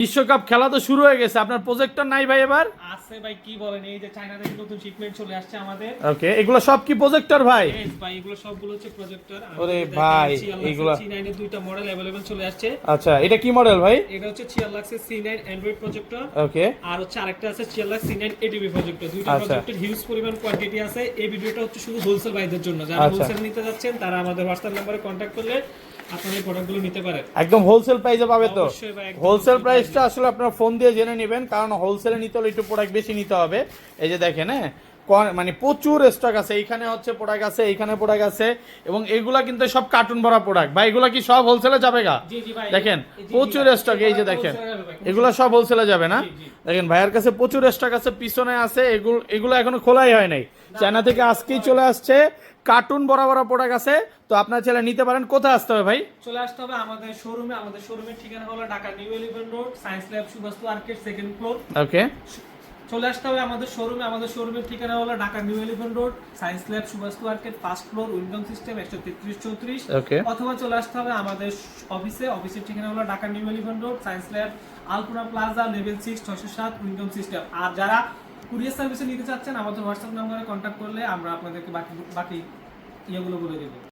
বিশ্বকাপ খেলা তো শুরু হয়ে গেছে, আপনার প্রজেক্টর নাই ভাই এবার? আছে ভাই, কি বলেন, এই যে চায়না থেকে নতুন শিপমেন্ট চলে আসছে আমাদের। ওকে, এগুলো সব কি প্রজেক্টর ভাই? यस ভাই, এগুলো সবগুলো হচ্ছে প্রজেক্টর। ওরে ভাই, এগুলো C9 এর দুইটা মডেল अवेलेबल চলে আসছে। আচ্ছা, এটা কি মডেল ভাই? এটা হচ্ছে Chiallax এর C9 অ্যান্ড্রয়েড প্রজেক্টর। ওকে, আর হচ্ছে আরেকটা আছে Chiallax C9 ATV প্রজেক্টর। দুইটা আচ্ছা। প্রজেক্টর হিউজ পরিমাণ কোয়ান্টিটি আছে। এই ভিডিওটা হচ্ছে শুধু হোলসেল বাইদের জন্য। যারা আচ্ছা। হোলসেল নিতে যাচ্ছেন তারা আমাদের হোয়াটসঅ্যাপ নম্বরে কন্টাক্ট করলে আপনারা এই প্রোডাক্টগুলো নিতে পারেন। একদম হোলসেল প্রাইসে পাবে তো? অবশ্যই ভাই, একদম হোলসেল wholesale প্রাইসটা আসলে আপনারা ফোন দিয়ে জেনে নেবেন, কারণ হোলসেলে নিতে হলে একটু প্রোডাক্ট বেশি নিতে হবে। এই যে দেখেন, হ্যাঁ, মানে প্রচুর স্টক আছে। এইখানে হচ্ছে প্রোডাক্ট আছে, এইখানে প্রোডাক্ট আছে, এবং এগুলা কিন্তু সব কার্টুন ভরা প্রোডাক্ট ভাই। এগুলা কি সব হোলসেলে যাবে গা? জি জি ভাই, দেখেন জি, জি প্রচুর ভাই, স্টক। এই যে দেখেন, wholesale যাবে ভাই। এগুলো সব হোলসেলে যাবে না? জি, জি। দেখেন ভাইয়ের কাছে প্রচুর স্টক আছে, পিছনে আছে। এগুলো এখনো খোলাই হয় নাই, চায়না থেকে আজকেই চলে আসছে। কার্টুন বড় বড় প্রোডাক্ট আছে, তো আপনার ছেলে নিতে পারেন। কোথায় আসতে হবে ভাই? চলে আসতে হবে আমাদের শোরুমে। আমাদের শোরুমের ঠিকানা হলো Dhaka New Elephant Road, Science Lab, Subhash arcade, second floor. Okay, চলে আসতে হবে আমাদের শোরুমে। আমাদের শোরুমের ঠিকানা হলো Dhaka New Elephant Road, Science Lab, Subhash arcade, first floor, Windows system 133-34। Okay, অথবা চলে আসতে হবে আমাদের অফিসে। অফিসের ঠিকানা হলো Dhaka New Elephant Road, Science Lab, Alpura plaza, level 6, 607, Windows system. আর যারা কুরিয়ার সার্ভিসে নিতে চাচ্ছেন আমাদের হোয়াটসঅ্যাপ নম্বরে কন্ট্যাক্ট করলে আমরা আপনাদেরকে বাকি ইয়েগুলো বলে দেবো।